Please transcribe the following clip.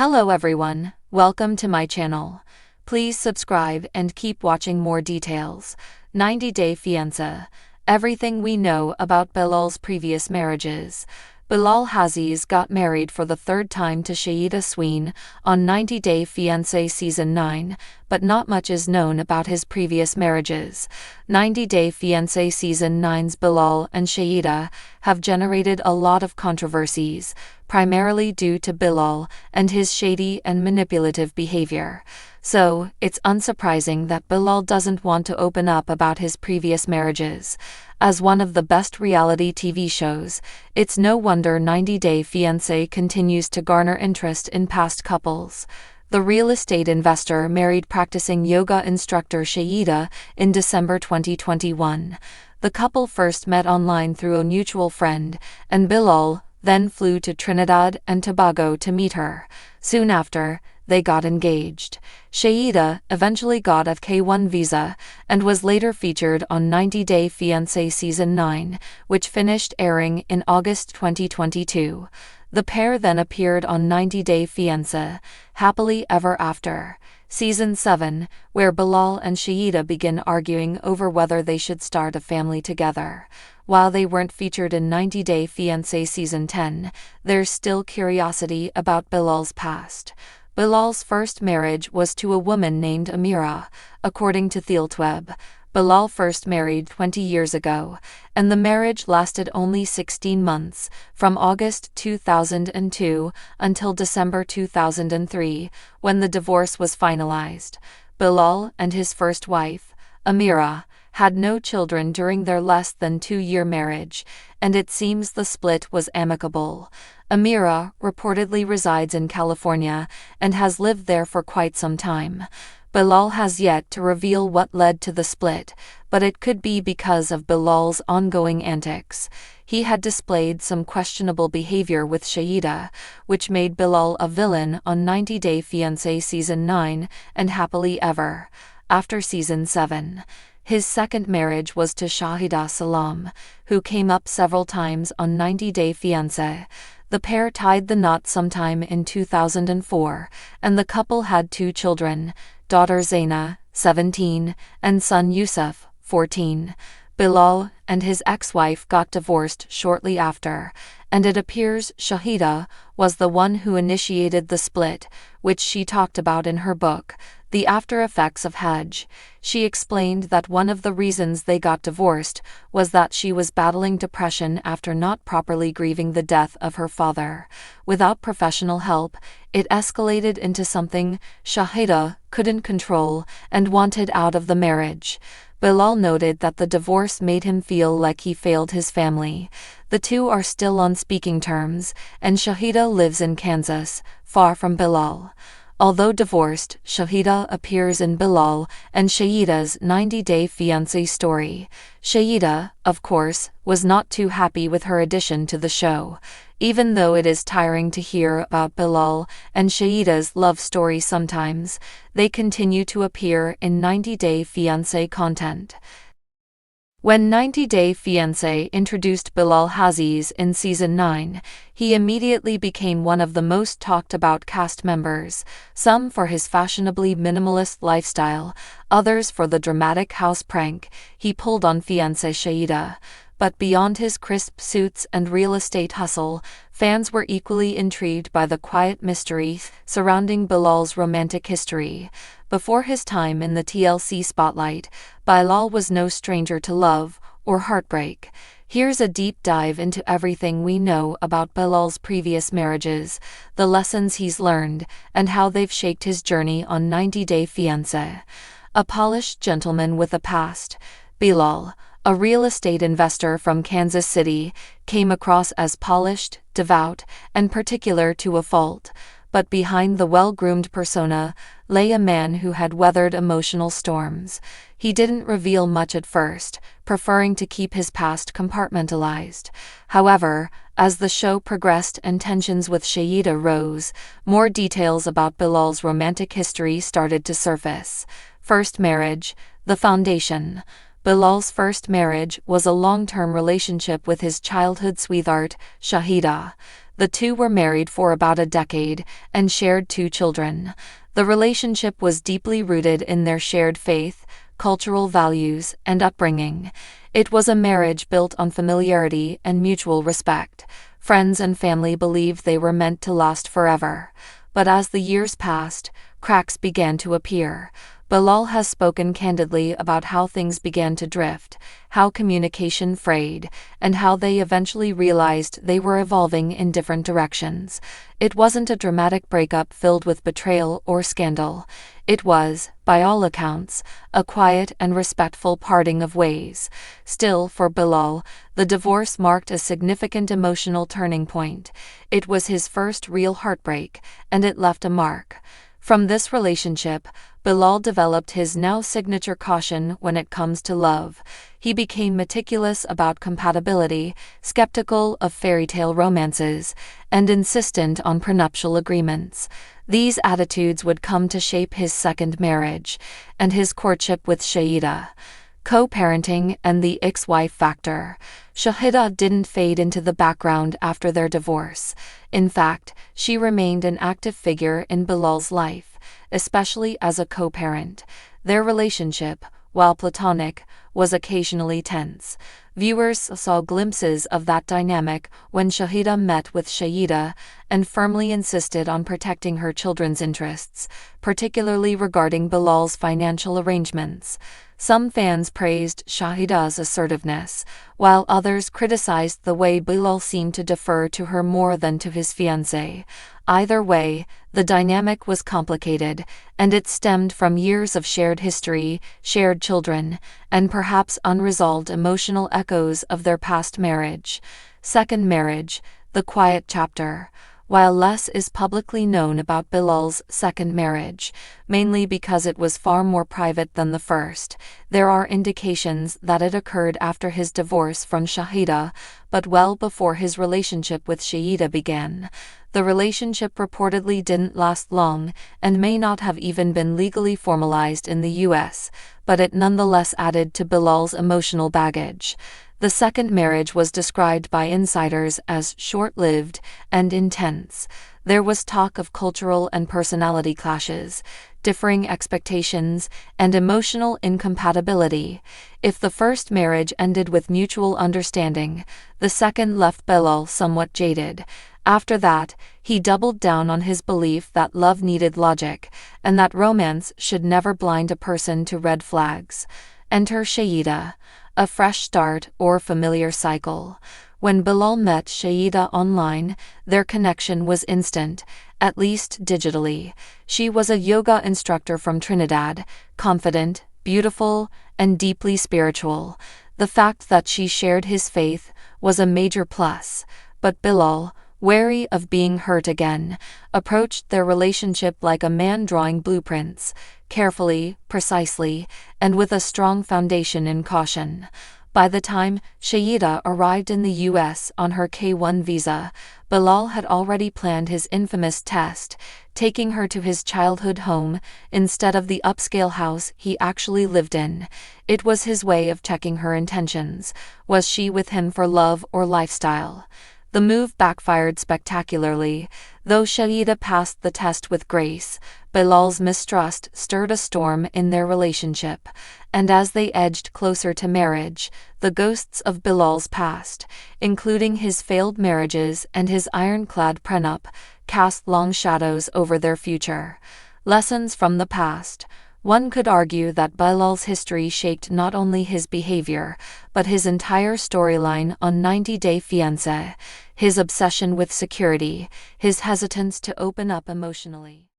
Hello everyone, welcome to my channel. Please subscribe and keep watching more details. 90-Day Fiancé. Everything we know about Bilal's previous marriages. Bilal Aziz got married for the third time to Shaeeda Sween on 90-Day Fiancé Season 9, but not much is known about his previous marriages. 90-Day Fiancé Season 9's Bilal and Shaeeda have generated a lot of controversies, primarily due to Bilal and his shady and manipulative behavior. So, it's unsurprising that Bilal doesn't want to open up about his previous marriages. As one of the best reality TV shows, it's no wonder 90-Day Fiancé continues to garner interest in past couples. The real estate investor married practicing yoga instructor Shaeeda in December 2021. The couple first met online through a mutual friend, and Bilal then flew to Trinidad and Tobago to meet her. Soon after, they got engaged. Shaeeda eventually got a K1 visa and was later featured on 90-Day Fiancé Season 9, which finished airing in August 2022. The pair then appeared on 90-Day Fiancé, Happily Ever After, Season 7, where Bilal and Shaeeda begin arguing over whether they should start a family together. While they weren't featured in 90-Day Fiancé Season 10, there's still curiosity about Bilal's past. Bilal's first marriage was to a woman named Amira, according to ThealtWeb. Bilal first married 20 years ago, and the marriage lasted only 16 months, from August 2002 until December 2003, when the divorce was finalized. Bilal and his first wife, Amira, had no children during their less than 2-year marriage, and it seems the split was amicable. Amira reportedly resides in California and has lived there for quite some time. Bilal has yet to reveal what led to the split, but it could be because of Bilal's ongoing antics. He had displayed some questionable behavior with Shaeeda, which made Bilal a villain on 90-Day Fiancé Season 9 and Happily Ever After Season 7. His second marriage was to Shaeeda Salam, who came up several times on 90-Day Fiancé. The pair tied the knot sometime in 2004, and the couple had 2 children, daughter Zaina, 17, and son Yusuf, 14. Bilal and his ex-wife got divorced shortly after, and it appears Shaeeda was the one who initiated the split, which she talked about in her book, The After Effects of Hajj. She explained that one of the reasons they got divorced was that she was battling depression after not properly grieving the death of her father. Without professional help, it escalated into something Shaeeda couldn't control and wanted out of the marriage. Bilal noted that the divorce made him feel like he failed his family. The two are still on speaking terms, and Shaeeda lives in Kansas, far from Bilal. Although divorced, Shaeeda appears in Bilal and Shaeeda's 90-Day Fiancé story. Shaeeda, of course, was not too happy with her addition to the show. Even though it is tiring to hear about Bilal and Shaeeda's love story sometimes, they continue to appear in 90-Day Fiancé content. When 90-Day Fiancé introduced Bilal Aziz in Season 9, he immediately became one of the most talked about cast members, some for his fashionably minimalist lifestyle, others for the dramatic house prank he pulled on fiancée Shaeeda. But beyond his crisp suits and real estate hustle, fans were equally intrigued by the quiet mystery surrounding Bilal's romantic history. Before his time in the TLC spotlight, Bilal was no stranger to love or heartbreak. Here's a deep dive into everything we know about Bilal's previous marriages, the lessons he's learned, and how they've shaped his journey on 90-Day Fiancé. A polished gentleman with a past, Bilal, a real estate investor from Kansas City, came across as polished, devout, and particular to a fault. But behind the well-groomed persona lay a man who had weathered emotional storms. He didn't reveal much at first, preferring to keep his past compartmentalized. However, as the show progressed and tensions with Shaeeda rose, more details about Bilal's romantic history started to surface. First marriage, the foundation. Bilal's first marriage was a long-term relationship with his childhood sweetheart, Shaeeda. The two were married for about a decade and shared 2 children. The relationship was deeply rooted in their shared faith, cultural values, and upbringing. It was a marriage built on familiarity and mutual respect. Friends and family believed they were meant to last forever. But as the years passed, cracks began to appear. Bilal has spoken candidly about how things began to drift, how communication frayed, and how they eventually realized they were evolving in different directions. It wasn't a dramatic breakup filled with betrayal or scandal. It was, by all accounts, a quiet and respectful parting of ways. Still, for Bilal, the divorce marked a significant emotional turning point. It was his first real heartbreak, and it left a mark. From this relationship, Bilal developed his now signature caution when it comes to love. He became meticulous about compatibility, skeptical of fairy tale romances, and insistent on prenuptial agreements. These attitudes would come to shape his second marriage and his courtship with Shahida. Co-parenting and the ex-wife factor. Shahida didn't fade into the background after their divorce. In fact, she remained an active figure in Bilal's life, especially as a co-parent. Their relationship, while platonic, was occasionally tense. Viewers saw glimpses of that dynamic when Shahida met with Shahida and firmly insisted on protecting her children's interests, particularly regarding Bilal's financial arrangements. Some fans praised Shahida's assertiveness, while others criticized the way Bilal seemed to defer to her more than to his fiancé. Either way, the dynamic was complicated, and it stemmed from years of shared history, shared children, and perhaps unresolved emotional echoes of their past marriage. Second marriage, the quiet chapter. While less is publicly known about Bilal's second marriage, mainly because it was far more private than the first, there are indications that it occurred after his divorce from Shahida, but well before his relationship with Shahida began. The relationship reportedly didn't last long and may not have even been legally formalized in the US, but it nonetheless added to Bilal's emotional baggage. The second marriage was described by insiders as short-lived and intense. There was talk of cultural and personality clashes, differing expectations, and emotional incompatibility. If the first marriage ended with mutual understanding, the second left Bilal somewhat jaded. After that, he doubled down on his belief that love needed logic, and that romance should never blind a person to red flags. Enter Shahida. A fresh start or familiar cycle. When Bilal met Shahida online, their connection was instant, at least digitally. She was a yoga instructor from Trinidad, confident, beautiful, and deeply spiritual. The fact that she shared his faith was a major plus, but Bilal, wary of being hurt again, approached their relationship like a man drawing blueprints, carefully, precisely, and with a strong foundation in caution. By the time Shahida arrived in the US on her K-1 visa, Bilal had already planned his infamous test, taking her to his childhood home instead of the upscale house he actually lived in. It was his way of checking her intentions. Was she with him for love or lifestyle? The move backfired spectacularly. Though Shahida passed the test with grace, Bilal's mistrust stirred a storm in their relationship, and as they edged closer to marriage, the ghosts of Bilal's past, including his failed marriages and his ironclad prenup, cast long shadows over their future. Lessons from the past. One could argue that Bilal's history shaped not only his behavior, but his entire storyline on 90 Day Fiancé, his obsession with security, his hesitance to open up emotionally.